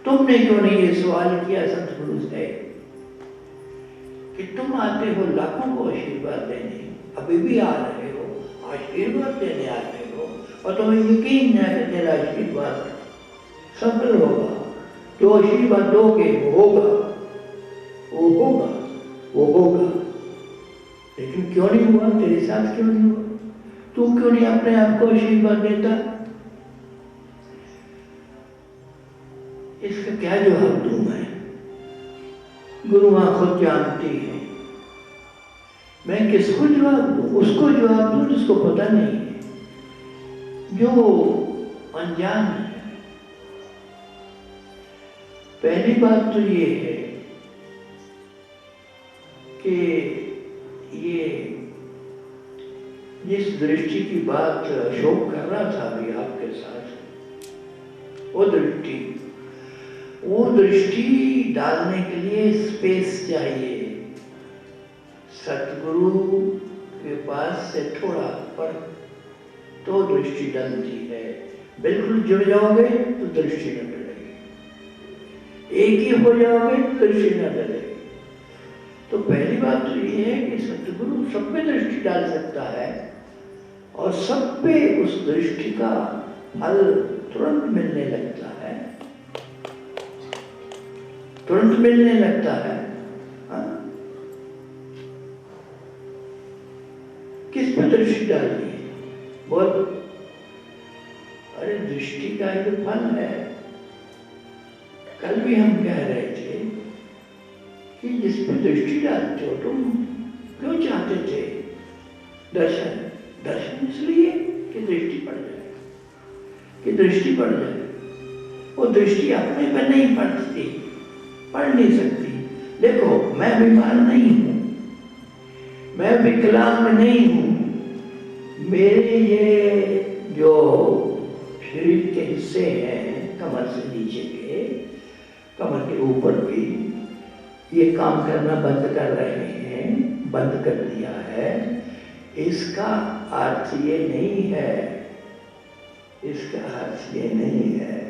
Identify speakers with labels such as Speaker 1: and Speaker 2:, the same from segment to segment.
Speaker 1: तुमने क्यों नहीं ये सवाल किया सतगुरु से कि तुम आते हो लाखों को आशीर्वाद देने, अभी भी आ रहे हो, आशीर्वाद देने आ रहे हो, और तुम्हें यकीन है कि तेरा आशीर्वाद सफल होगा, जो आशीर्वाद दोगे वो होगा, वो होगा, वो होगा। लेकिन क्यों नहीं हुआ तेरे साथ? क्यों नहीं हुआ? तू क्यों नहीं अपने आप को आशीर्वाद देता? इसका क्या जवाब दूं मैं? गुरु मां खुद जानती है, मैं किसको जवाब दूं? उसको जवाब दूं जिसको पता नहीं है, जो अनजान है। पहली बात तो ये है कि ये जिस दृष्टि की बात अशोक कर रहा था अभी आपके साथ, वो दृष्टि डालने के लिए स्पेस चाहिए। सतगुरु के पास से थोड़ा पर तो दृष्टि डलती है। बिल्कुल जुड़ जाओगे तो दृष्टि न डलेगी, एक ही हो जाओगे तो दृष्टि न डलेगी। तो पहली बात तो ये है कि सतगुरु सब पे दृष्टि डाल सकता है और सब पे उस दृष्टि का फल तुरंत मिलने लगता है, तुरंत मिलने लगता है। किस पे दृष्टि डालनी है? बोल। अरे दृष्टि का जो फल है, कल भी हम कह रहे थे कि जिस पे दृष्टि डालते हो तुम, क्यों चाहते थे दर्शन? दर्शन इसलिए कि दृष्टि पड़ जाए, कि दृष्टि पड़ जाए। वो दृष्टि अपने पे नहीं पड़ती, पढ़ नहीं सकती। देखो, मैं बीमार नहीं हूं, मैं विकलांग नहीं हूं, मेरे ये जो शरीर के हिस्से हैं, कमर से नीचे के, कमर के ऊपर भी, ये काम करना बंद कर रहे हैं, बंद कर दिया है। इसका अर्थ ये नहीं है, इसका अर्थ ये नहीं है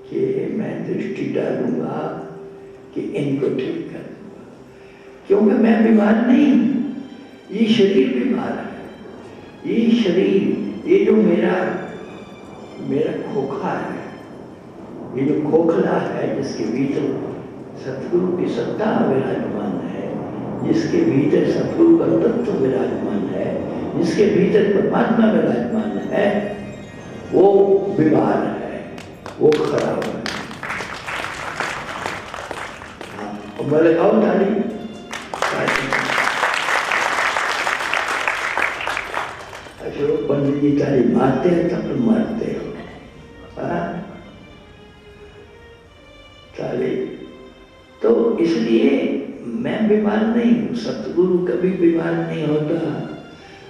Speaker 1: कि मैं दृष्टि डालूंगा कि इनको ठीक कर दूंगा, क्योंकि मैं बीमार नहीं हूं, ये शरीर बीमार है। ये शरीर, ये जो मेरा खोखा है, ये जो खोखला है, जिसके भीतर सतगुरु की सत्ता विराजमान है, जिसके भीतर सतगुरु का तत्व विराजमान है, जिसके भीतर परमात्मा विराजमान है, वो बीमार है, वो खराब है। हाँ, लगाओ ताली। अच्छा, पंडित जी ताली मारते हैं तब तुम मारते हो। ताली। तो इसलिए मैं बीमार नहीं हूं, सतगुरु कभी बीमार नहीं होता,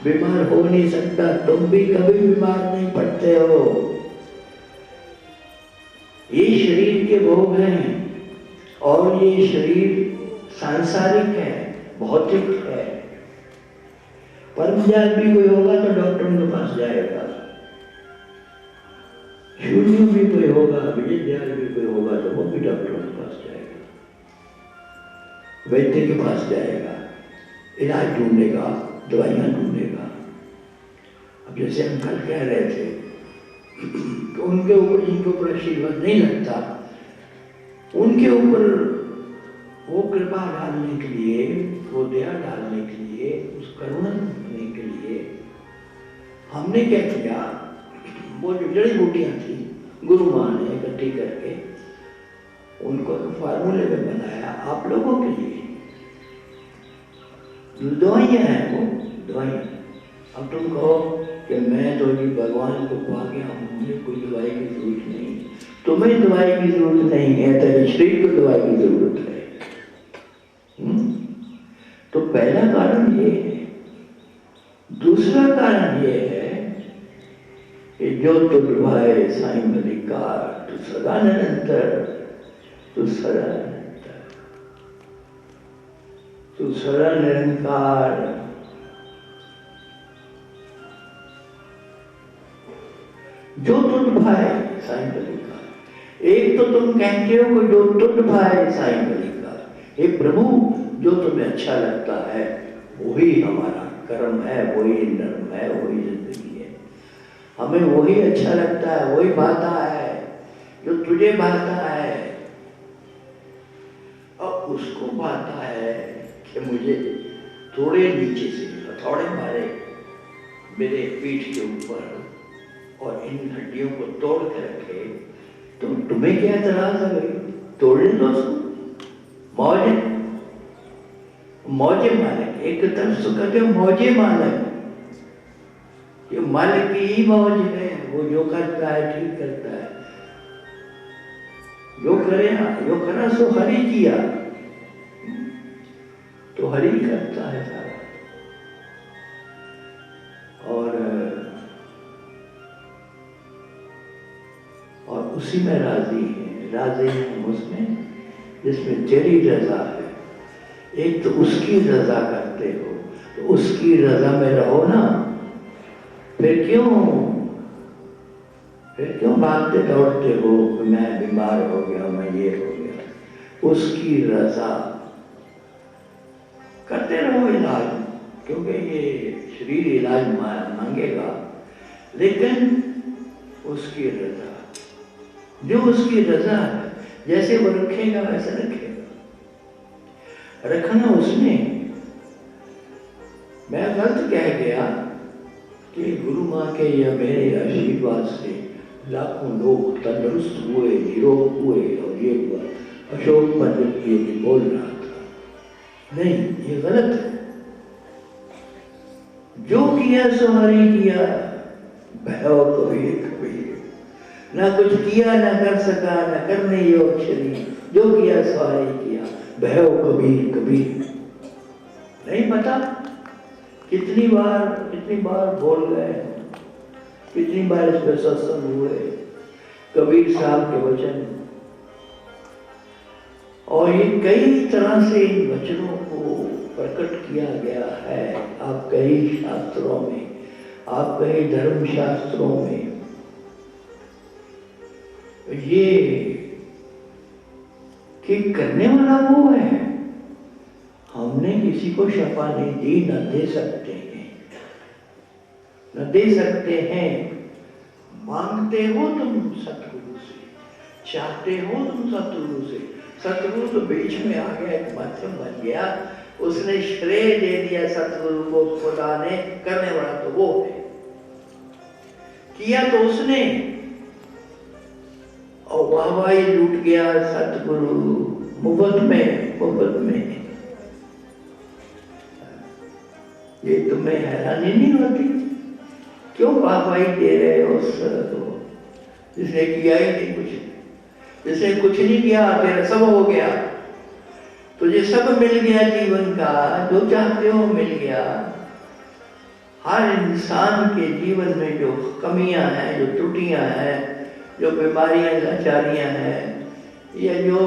Speaker 1: बीमार हो नहीं सकता, तुम भी कभी बीमार नहीं पड़ते हो। ये शरीर के भोग हैं और ये शरीर सांसारिक है, भौतिक है। परमजात भी कोई होगा तो डॉक्टर के पास जाएगा, शून्य भी कोई होगा, विजय भी कोई होगा तो वो भी डॉक्टर के पास जाएगा, वैद्य के पास जाएगा, इलाज ढूंढेगा, दवाइयां ढूंढेगा। अब जैसे हम कल कह रहे थे तो उनके ऊपर, जिनके ऊपर आशीर्वाद नहीं लगता, उनके ऊपर वो कृपा डालने के लिए, वो दया डालने के लिए, उस करुणा करने के लिए हमने क्या किया, वो जो जड़ी बूटियां थी गुरु मां ने इकट्ठी करके उनको फार्मूले में बनाया आप लोगों के लिए। दवाइयां हैं वो दवाइयां। अब तुम कहो कि मैं तो जी भगवान को पा गया हूं, मुझे कोई दवाई की जरूरत नहीं। तुम्हें दवाई की जरूरत नहीं है, तेरे शरीर को दवाई की जरूरत है। तो पहला कारण ये है। दूसरा कारण ये है कि जो तुलवाए साईं मलिकार, तू सदा निरंतर, तू सदा निरंतर, तू सदा निरंकार। जो तुझ भाए साईं बलि का। एक तो तुम कहते हो कि जो तुझ भाए साईं बलि का, हे प्रभु जो तुम्हें अच्छा लगता है वही हमारा कर्म है, वही धर्म है, वही जिंदगी है। हमें वही अच्छा लगता है, वही भाता है जो तुझे भाता है। अब उसको भाता है कि मुझे थोड़े नीचे से हथौड़े मारे मेरे पीठ के ऊपर और इन हड्डियों को तोड़ के रखे, तो तुम्हें क्या एतराज है भाई? तोड़ने दो उसको। मौजे मालिक, एक तरफ से कहते हो मौजे मालिक, ये मालिक की ही मौज है, वो जो करता है ठीक करता है। जो करे ना, जो करा सो हरि किया, तो हरि करता है सारा। और उसी में राजी हैं हम उसमें जिसमें तेरी रजा है। एक तो उसकी रजा करते हो, तो उसकी रजा में रहो ना। फिर क्यों भागते दौड़ते हो कि मैं बीमार हो गया, मैं ये हो गया? उसकी रजा करते रहो इलाज, क्योंकि ये शरीर इलाज मांगेगा, लेकिन उसकी रजा, जो उसकी रजा है, जैसे वो रखेगा वैसे रखेगा। रखना उसने। मैं गलत कह गया कि गुरु माँ के या मेरे आशीर्वाद से लाखों लोग तंदुरुस्त हुए, निरोग हुए और ये हुआ। अशोक पंडित ये भी बोल रहा था, नहीं, ये गलत है। जो किया सो हरि किया, भैव कभी कभी ना कुछ किया, ना कर सका, ना करने योग शरीर। जो किया सो हरि किया, भैव कबीर कबीर। नहीं पता कितनी बार बोल गए, कितनी बार इस पर सत्संग हुए, कबीर साहब के वचन। और ये कई तरह से इन वचनों को प्रकट किया गया है। आप कई शास्त्रों में, आप कई धर्म शास्त्रों में ये कि करने वाला वो है। हमने किसी को शफा नहीं दी, न दे सकते हैं, न दे सकते हैं। मांगते हो तुम सतगुरु से, चाहते हो तुम सतगुरु से। सतगुरु तो बीच में आ गया, एक माध्यम बन गया, उसने श्रेय दे दिया सतगुरु को, खुदा ने। करने वाला तो वो है, किया तो उसने, और वाहवाही लूट गया सतगुरु मुफ्त में। ये तुम्हें हैरानी नहीं होती? क्यों वाहवाही दे रहे हो उसको जिसने किया ही नहीं कुछ? जिसने कुछ नहीं किया, तेरा सब हो गया, तुझे सब मिल गया जीवन का, जो चाहते हो मिल गया। हर इंसान के जीवन में जो कमियां हैं, जो त्रुटियां हैं, जो बीमारियां, लाचारियां हैं, या जो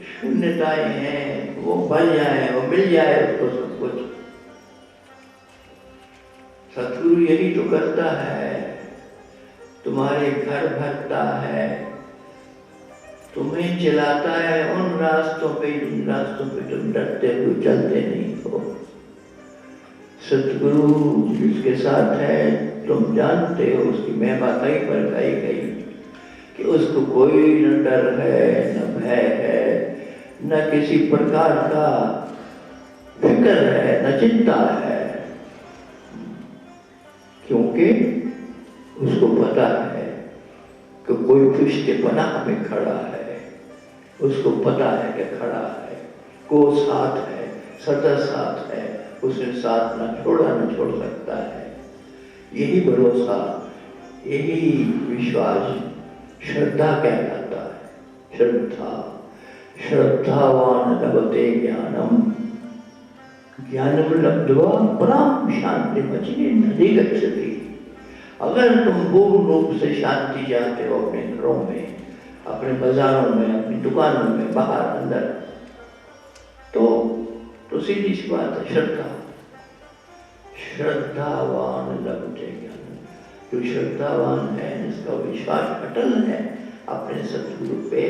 Speaker 1: शून्यताएं हैं, वो बन जाए, वो मिल जाए उसको सब कुछ। सतगुरु यही तो करता है, तुम्हारे घर भरता है, तुम्हें चलाता है उन रास्तों पे तुम डरते हुए चलते नहीं हो। सतगुरु जिसके साथ है, तुम जानते हो उसकी महिमा कहीं पर गई कि उसको कोई न डर है, न भय है, न किसी प्रकार का फिक्र है, न चिंता है, क्योंकि उसको पता है कि कोई पुष्ट पनाह में खड़ा है। उसको पता है कि खड़ा है, को साथ है, सदा साथ है, उसे साथ न छोड़ा न छोड़ सकता है। यही भरोसा, यही विश्वास श्रद्धा कहलाता है। श्रद्धावान लभते ज्ञानम, ज्ञानम लब्ध्वा पराम शांति मचिने नधिगच्छति। अगर तुम पूर्ण रूप से शांति चाहते हो अपने घरों में, अपने बाजारों में, अपनी दुकानों में, बाहर अंदर, तो सीधी सी बात है, श्रद्धावान लभते ज्ञानम। जो श्रद्धावान है, जिसका विश्वास अटल है अपने सतगुरु पे,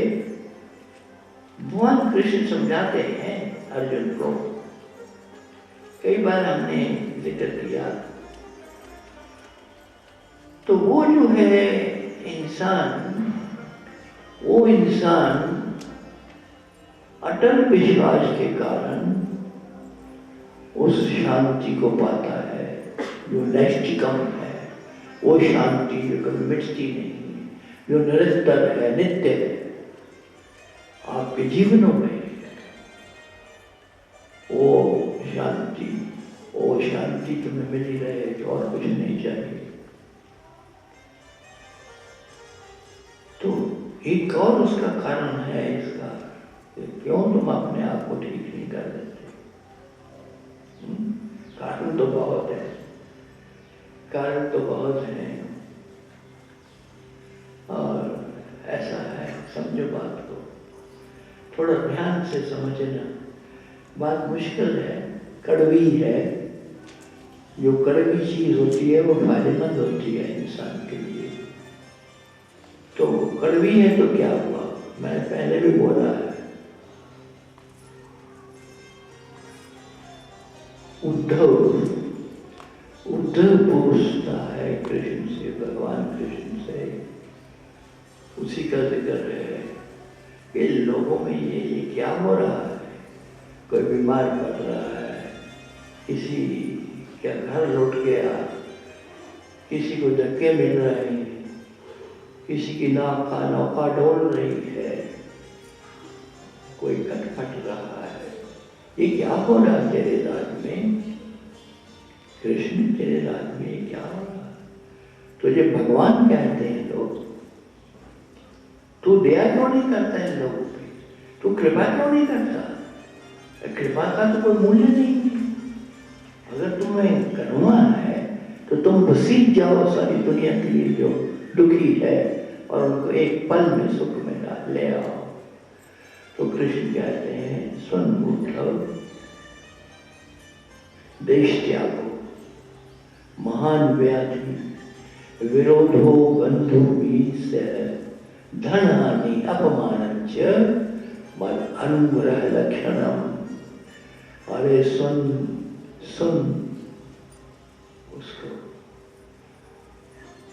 Speaker 1: भगवान कृष्ण समझाते हैं अर्जुन को। कई बार हमने जिक्र किया, तो वो जो है इंसान, वो इंसान अटल विश्वास के कारण उस शांति को पाता है जो नैष्ठिकम है। वो शांति जो कभी मिटती नहीं, जो निरंतर है, नित्य है आपके जीवनों में, वो शांति तुम्हें मिली रहे, जो और कुछ नहीं चाहिए। तो एक और उसका कारण है इसका, क्यों तुम अपने आप को ठीक नहीं कर देते? कारण तो बहुत है, कारण तो बहुत है। और ऐसा है, समझो बात को, थोड़ा ध्यान से समझना। बात मुश्किल है, कड़वी है। जो कड़वी चीज होती है वो फायदेमंद होती है इंसान के लिए। तो कड़वी है तो क्या हुआ, मैंने पहले भी बोला है, उद्धव पूछता है कृष्ण से, भगवान कृष्ण से, उसी का जिक्र है कि लोगों में ये क्या हो रहा है। कोई बीमार पड़ रहा है, किसी का घर लुट गया, किसी को धक्के मिल रहे हैं, किसी की नौका डोल रही है, कोई खटखट रहा है। ये क्या हो रहा है तेरे राज में कृष्ण, तेरे राज में क्या हो रहा है? तुझे भगवान कहते हैं लोग, तू दया क्यों नहीं करता है लोगों पे? तू कृपा क्यों नहीं करता? कृपा का तो कोई मूल्य नहीं है। अगर तुम्हें करुणा है तो तुम बसीज जाओ सारी दुनिया के लिए जो दुखी है, और उनको एक पल में सुख में ले आओ। तो कृष्ण कहते हैं, सुन उद्धव, देश त्यागो, महान व्याधि विरोधो बंधु से धन हानि अपमान मद अनुग्रह लक्षणम। अरे सुन उसको,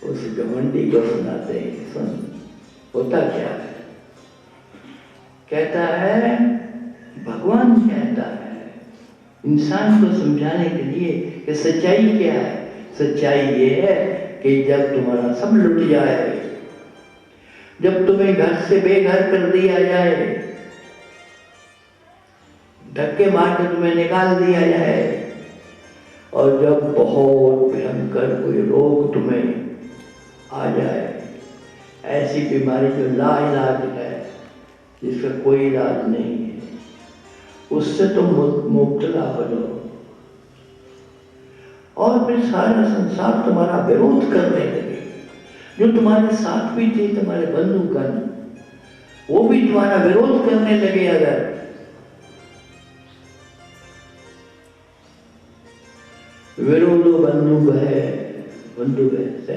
Speaker 1: उस घमंडी को सुनाते हैं, सुन होता क्या है। कहता है, भगवान कहता है इंसान को समझाने के लिए कि सच्चाई क्या है। सच्चाई ये है कि जब तुम्हारा सब लुट जाए, जब तुम्हें घर से बेघर कर दिया जाए, धक्के मार के तुम्हें निकाल दिया जाए, और जब बहुत भयंकर कोई रोग तुम्हें आ जाए, ऐसी बीमारी जो लाइलाज है, जिसका कोई इलाज नहीं है, उससे तुम मुब्तला हो जाओ, और फिर सारा संसार तुम्हारा विरोध करने लगे। जो तुम्हारे साथ भी थे, तुम्हारे बंधुगण, वो भी तुम्हारा विरोध करने लगे। अगर विरोधो बंधु है से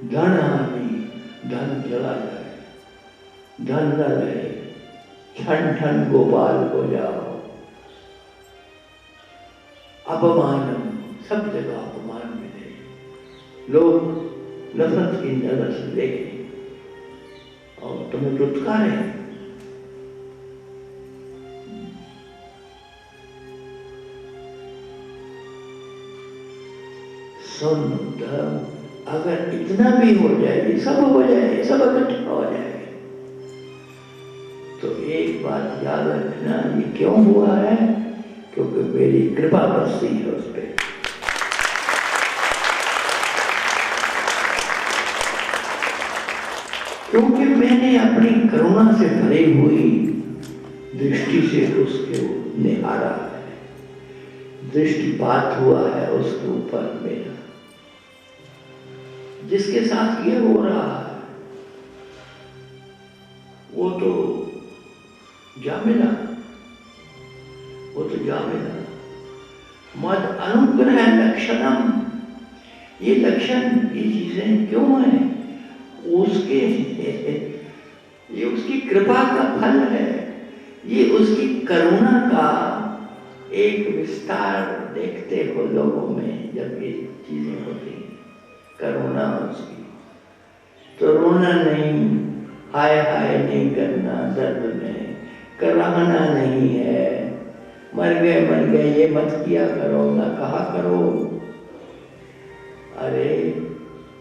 Speaker 1: धन हानि, धन चला जाए, धन न रहे, ठन ठन गोपाल हो जाओ। अपमान, सब जगह अपमान मिले, लोग नफरत की नजर से देखें और तुम्हें दुत्कारें। सुन उद्धव, अगर इतना भी हो जाए, सब हो जाए, सब इकट्ठा हो जाए, तो एक बात याद रखना, ये क्यों हुआ है? क्योंकि मेरी कृपा बरसी है उस पर। क्योंकि मैंने अपनी करुणा से भरी हुई दृष्टि से उसके निहारा है, दृष्टिपात हुआ है उसके ऊपर मेरा। जिसके साथ ये हो रहा है वो तो जा मिला, मद अनुग्रह लक्षणम। ये लक्षण, ये चीजें क्यों हैं? उसके ये उसकी कृपा का फल है, ये उसकी करुणा का एक विस्तार देखते हो लोगों में। जब ये चीजें होती हैं, करुणा उसकी, तो रोना नहीं, हाय हाय नहीं करना दर्द में, कराहना नहीं है, मर गए ये मत किया करो, ना कहा करो। अरे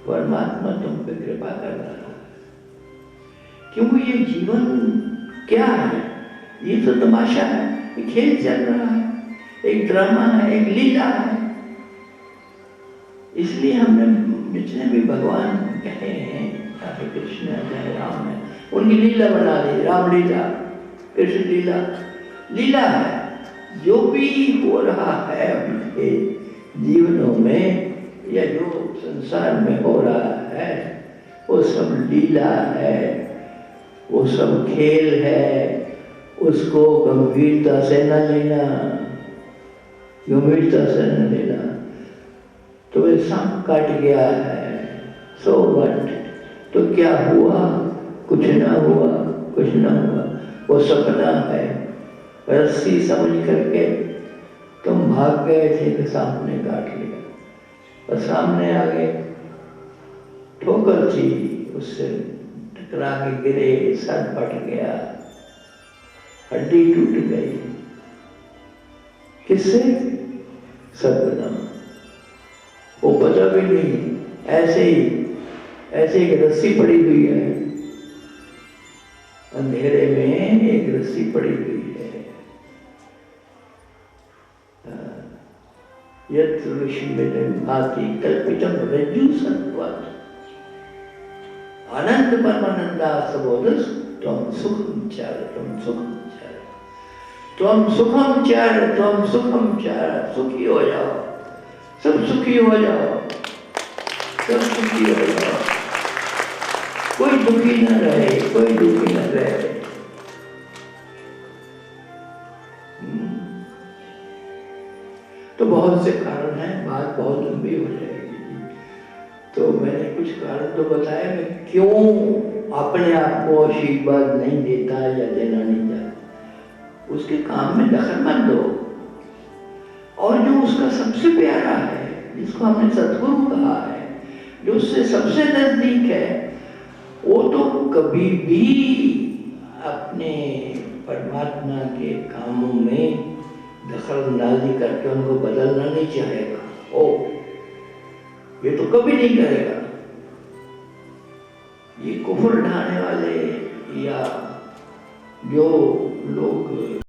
Speaker 1: परमात्मा तुम पे कृपा कर रहा है, क्योंकि ये जीवन क्या है? ये तो तमाशा है, ये खेल चल रहा है, एक ड्रामा है, एक लीला है। इसलिए हमने जितने भी भगवान कहे हैं, चाहे कृष्ण है चाहे राम है, उनकी लीला बना दी। राम लीला, कृष्ण लीला, लीला है। जो भी हो रहा है उनके जीवनों में या जो संसार में हो रहा है, वो सब लीला है, वो सब खेल है। उसको गंभीरता से न लेना, गंभीरता से न लेना। तो ये सांप काट गया है, सो व्हाट? तो क्या हुआ? कुछ ना हुआ, कुछ ना हुआ। वो सपना है। रस्सी समझ करके तुम भाग गए थे कि सांप ने काट लिया, और सामने आ गए, ठोकर थी, उससे टकरा के गिरे, सर फट गया, हड्डी टूट गई। किससे? सदगुण। वो पता भी नहीं, ऐसे ही एक रस्सी पड़ी हुई है, अंधेरे में एक रस्सी पड़ी हुई है। यत्र ऋषिमिदं भाति कल्पितं रज्जु सर्वत्र, आनंद परमानंदा सबोधस त्वं सुखं चार, त्वं सुखं चार, त्वं सुखं चार, त्वं सुखं चार। सुखी हो जाओ, सब सुखी हो जाओ, सब सुखी हो जाओ, कोई दुखी न रहे, कोई दुखी न रहे। तो बहुत से कारण हैं, बात बहुत लंबी हो जाएगी। तो मैंने कुछ कारण तो बताया, मैं क्यों अपने आप को आशीर्वाद नहीं देता या देना नहीं चाहता। उसके काम में दखल मत दो। और जो उसका सबसे प्यारा है, जिसको हमने सद्गुरु कहा है, जो उससे सबसे नजदीक है, वो तो कभी भी अपने परमात्मा के कामों में दखलंदाजी करके उनको बदलना नहीं चाहेगा। ओ, ये तो कभी नहीं करेगा। ये कुफर ढाने वाले या जो लोग